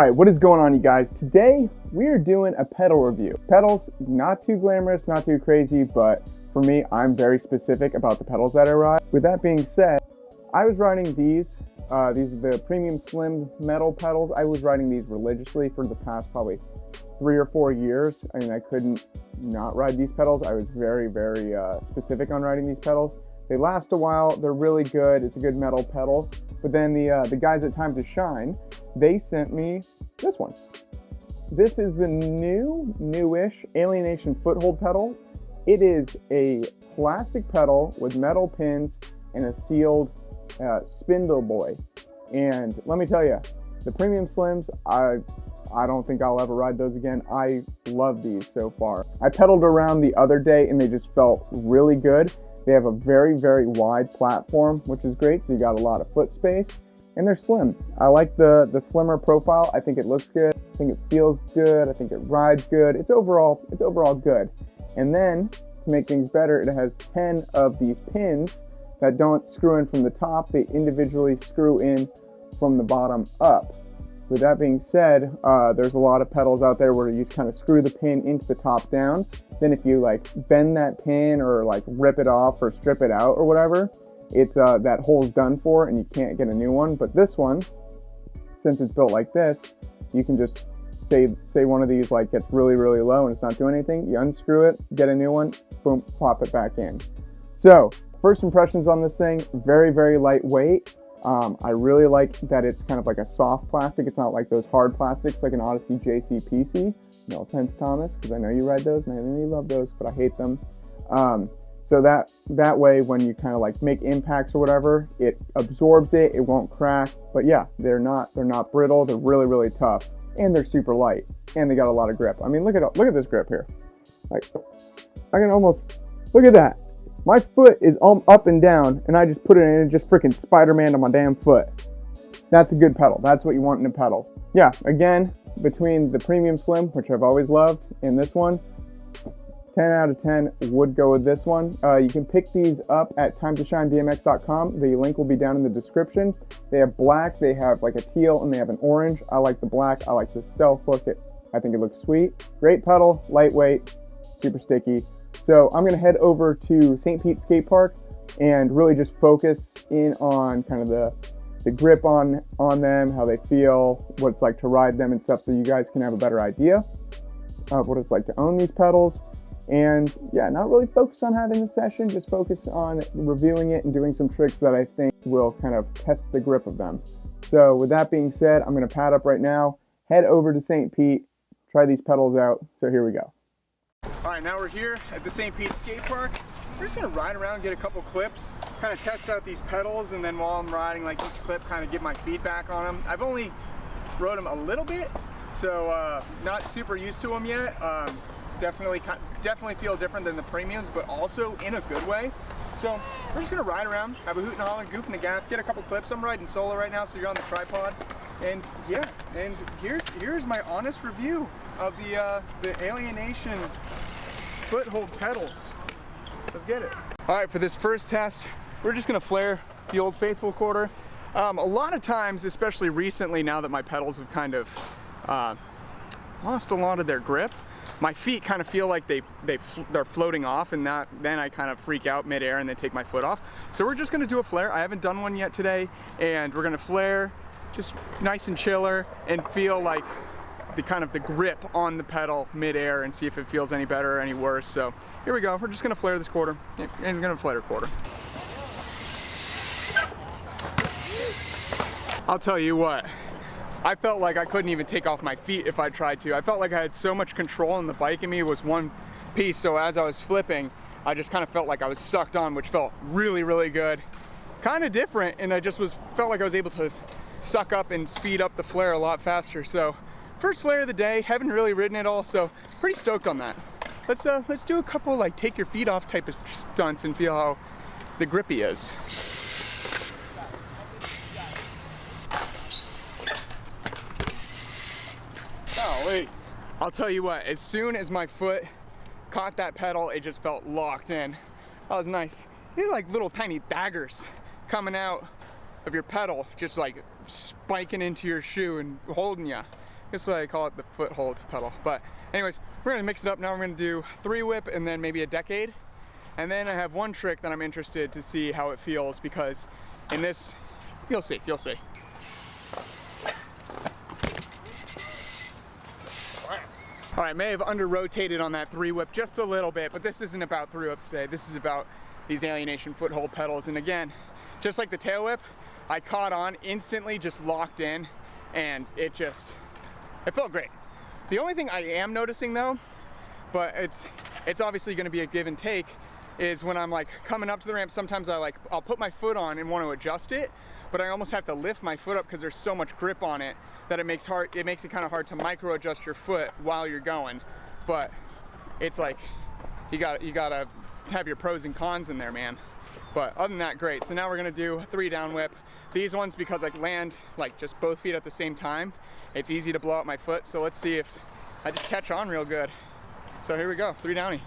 Alright, what is going on, you guys? Today we are doing a pedal review. Pedals, not too glamorous, not too crazy, but for me, I'm very specific about the pedals that I ride. With that being said, I was riding these. These are the premium slim metal pedals. I was riding these religiously for the past probably 3 or 4 years. I mean, I couldn't not ride these pedals. I was very specific on riding these pedals. They last a while, they're really good, it's a good metal pedal. But then the guys at Time to Shine, they sent me this one. This is the newish Alienation Foothold pedal. It is a plastic pedal with metal pins and a sealed spindle boy. And let me tell you, the premium slims, I don't think I'll ever ride those again. I love these so far. I pedaled around the other day and they just felt really good. They have a very wide platform, which is great, so you got a lot of foot space, and they're slim. I like the slimmer profile. I think it looks good. I think it feels good. I think it rides good. It's overall good. And then, to make things better, it has 10 of these pins that don't screw in from the top. They individually screw in from the bottom up. With that being said, there's a lot of pedals out there where you kind of screw the pin into the top down. Then if you like bend that pin or like rip it off or strip it out or whatever, it's that hole's done for and you can't get a new one. But this one, since it's built like this, you can just say one of these like gets really low and it's not doing anything. You unscrew it, get a new one, boom, pop it back in. So first impressions on this thing, very lightweight. I really like that it's kind of like a soft plastic. It's not like those hard plastics like an Odyssey JCPC. No offense, Thomas, because I know you ride those and I know you love those, but I hate them. So that way, when you kind of like make impacts or whatever, it absorbs it. It won't crack. But yeah, they're not brittle. They're really tough, and they're super light, and they got a lot of grip. I mean, look at this grip here. Like, I can almost look at that. My foot is up and down, and I just put it in and just freaking Spider-Man on my damn foot. That's a good pedal. That's what you want in a pedal. Yeah, again, between the Premium Slim, which I've always loved, and this one, 10 out of 10 would go with this one. You can pick these up at timetoshinebmx.com. The link will be down in the description. They have black, they have like a teal, and they have an orange. I like the black. I like the stealth look. I think it looks sweet. Great pedal, lightweight, super sticky. So I'm going to head over to St. Pete Skate Park and really just focus in on kind of the grip on them, how they feel, what it's like to ride them and stuff, so you guys can have a better idea of what it's like to own these pedals. And yeah, not really focus on having a session, just focus on reviewing it and doing some tricks that I think will kind of test the grip of them. So with that being said, I'm going to pad up right now, head over to St. Pete, try these pedals out. So here we go. All right, now we're here at the St. Pete Skate Park. We're just gonna ride around, get a couple clips, kind of test out these pedals, and then while I'm riding, like each clip, kind of give my feedback on them. I've only rode them a little bit, so not super used to them yet. Definitely feel different than the premiums, but also in a good way. So we're just gonna ride around, have a hoot and holler, goof and a gaff, get a couple clips. I'm riding solo right now, so you're on the tripod. And yeah, and here's my honest review of the Alienation Foothold pedals. Let's get it. All right, for this first test, we're just gonna flare the Old Faithful quarter. A lot of times, especially recently, now that my pedals have kind of lost a lot of their grip, my feet kind of feel like they're floating off, and then I kind of freak out midair and then take my foot off. So we're just gonna do a flare. I haven't done one yet today, and we're gonna flare just nice and chiller and feel like the grip on the pedal midair and see if it feels any better or any worse. So here we go. We're just gonna flare this quarter, and we're gonna flare a quarter. I'll tell you what, I felt like I couldn't even take off my feet if I tried to. I felt like I had so much control, and the bike in me was one piece. So as I was flipping, I just kind of felt like I was sucked on, which felt really good. Kind of different, and I just felt like I was able to suck up and speed up the flare a lot faster. So first flare of the day, haven't really ridden it all, so pretty stoked on that. Let's do a couple like take your feet off type of stunts and feel how the grippy is. Oh wait, I'll tell you what, as soon as my foot caught that pedal, it just felt locked in. That was nice. They're like little tiny daggers coming out of your pedal, just like spiking into your shoe and holding you. That's why I call it the Foothold pedal. But anyways, we're gonna mix it up now. We're gonna do 3-whip and then maybe a decade. And then I have one trick that I'm interested to see how it feels, because in this, you'll see. All right, may have under-rotated on that 3-whip just a little bit, but this isn't about 3-whips today. This is about these Alienation Foothold pedals. And again, just like the tail whip, I caught on instantly, just locked in, and it felt great. The only thing I am noticing though, but it's obviously gonna be a give and take, is when I'm like coming up to the ramp, sometimes I'll put my foot on and want to adjust it, but I almost have to lift my foot up because there's so much grip on it that it makes it kind of hard to micro adjust your foot while you're going. But it's like, you gotta have your pros and cons in there, man. But other than that, great. So now we're gonna do a 3-down whip. These ones, because I land like just both feet at the same time, it's easy to blow out my foot. So let's see if I just catch on real good. So here we go, 3-downy.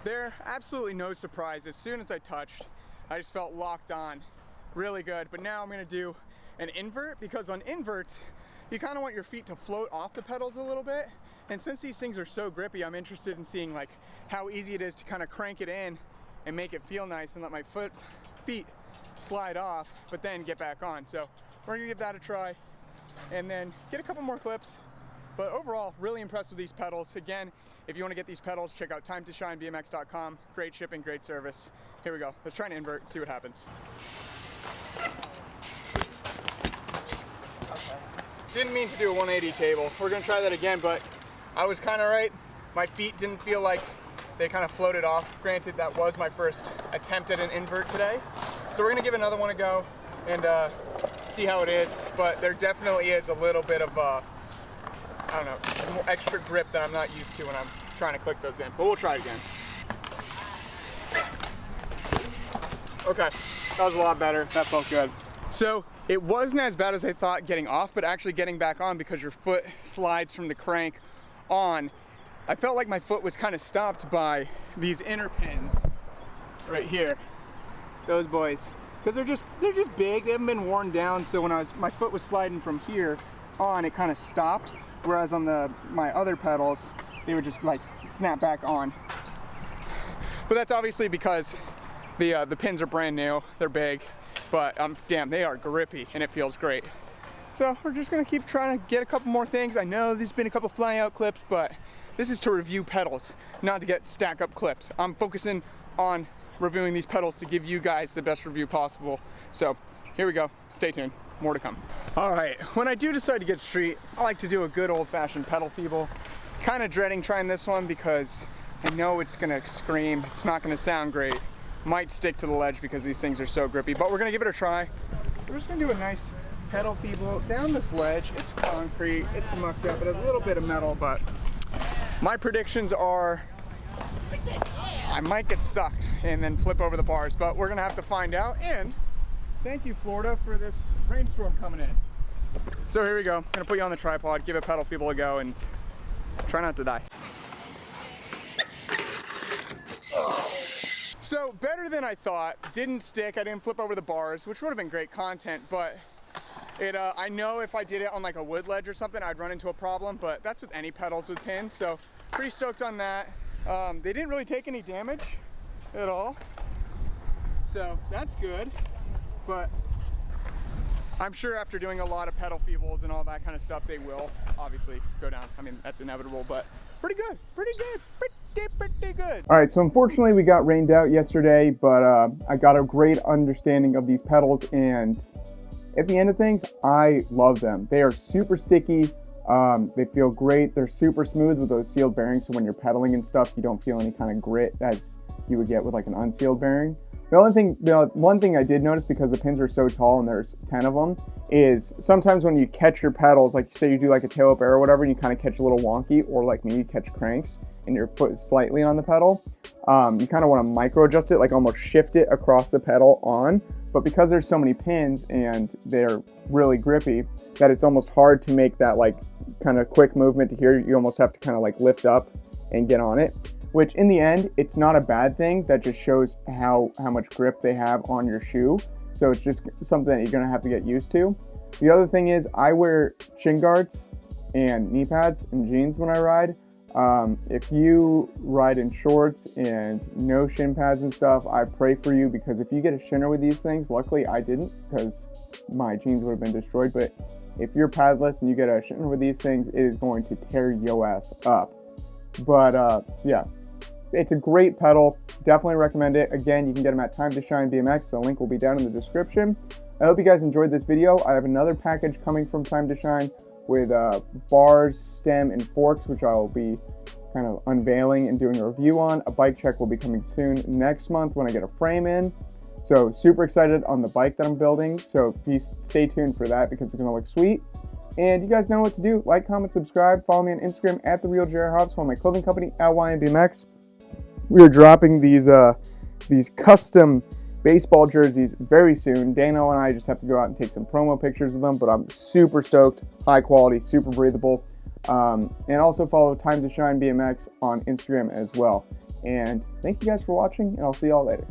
There, absolutely no surprise. As soon as I touched, I just felt locked on really good. But now I'm gonna do an invert, because on inverts, you kind of want your feet to float off the pedals a little bit. And since these things are so grippy, I'm interested in seeing like how easy it is to kind of crank it in and make it feel nice and let my feet slide off, but then get back on. So we're gonna give that a try and then get a couple more clips. But overall, really impressed with these pedals. Again, if you want to get these pedals, check out timetoshinebmx.com. Great shipping, great service. Here we go. Let's try an invert and see what happens. Okay. Didn't mean to do a 180 table. We're gonna try that again, but I was kind of right. My feet didn't feel like they kind of floated off. Granted, that was my first attempt at an invert today. So we're gonna give another one a go and see how it is. But there definitely is a little bit of I don't know, extra grip that I'm not used to when I'm trying to click those in, but we'll try it again. Okay, that was a lot better. That felt good. So it wasn't as bad as I thought getting off, but actually getting back on, because your foot slides from the crank on. I felt like my foot was kind of stopped by these inner pins right here. Those boys, because they're just big. They haven't been worn down. So when my foot was sliding from here on, it kind of stopped. Whereas on my other pedals, they would just like snap back on. But that's obviously because the pins are brand new, they're big, but damn, they are grippy and it feels great. So we're just gonna keep trying to get a couple more things. I know there's been a couple fly out clips, but this is to review pedals, not to get stack up clips. I'm focusing on reviewing these pedals to give you guys the best review possible. So here we go, stay tuned. More to come. All right, when I do decide to get street, I like to do a good old-fashioned pedal feeble. Kind of dreading trying this one because I know it's gonna scream. It's not gonna sound great. Might stick to the ledge because these things are so grippy, but we're gonna give it a try. We're just gonna do a nice pedal feeble down this ledge. It's concrete, it's mucked up, it has a little bit of metal, but my predictions are I might get stuck and then flip over the bars, but we're gonna have to find out. And thank you, Florida, for this rainstorm coming in. So here we go. I'm gonna put you on the tripod, give a pedal feeble a go, and try not to die. So better than I thought. Didn't stick. I didn't flip over the bars, which would have been great content, but I know if I did it on like a wood ledge or something, I'd run into a problem, but that's with any pedals with pins. So pretty stoked on that. They didn't really take any damage at all. So that's good. But I'm sure after doing a lot of pedal feebles and all that kind of stuff, they will obviously go down. I mean, that's inevitable, but pretty good, pretty good. All right, so unfortunately we got rained out yesterday, but I got a great understanding of these pedals, and at the end of things, I love them. They are super sticky. They feel great. They're super smooth with those sealed bearings, so when you're pedaling and stuff, you don't feel any kind of grit as you would get with like an unsealed bearing. The one thing I did notice, because the pins are so tall and there's 10 of them, is sometimes when you catch your pedals, like say you do like a tail whip or whatever, and you kind of catch a little wonky, or like me, you catch cranks and your foot is slightly on the pedal, you kind of want to micro adjust it, like almost shift it across the pedal on. But because there's so many pins and they're really grippy, that it's almost hard to make that like kind of quick movement to here. You almost have to kind of like lift up and get on it, which in the end, it's not a bad thing. That just shows how much grip they have on your shoe. so it's just something that you're going to have to get used to. The other thing is I wear shin guards and knee pads and jeans when I ride. If you ride in shorts and no shin pads and stuff, I pray for you, because if you get a shinner with these things, luckily I didn't because my jeans would have been destroyed, but if you're padless and you get a shinner with these things, it is going to tear your ass up. But yeah, it's a great pedal. Definitely recommend it. Again, you can get them at Time to Shine BMX. The link will be down in the description. I hope you guys enjoyed this video. I have another package coming from Time to Shine with bars, stem, and forks, which I'll be kind of unveiling and doing a review on. A bike check will be coming soon next month when I get a frame in. So super excited on the bike that I'm building. So stay tuned for that, because it's going to look sweet. And you guys know what to do. Like, comment, subscribe. Follow me on Instagram at @TheRealJR Hobbs. Follow my clothing company at BMX. We are dropping these custom baseball jerseys very soon. Dano and I just have to go out and take some promo pictures of them, but I'm super stoked. High quality, super breathable. And also follow Time to Shine BMX on Instagram as well. And thank you guys for watching, and I'll see y'all later.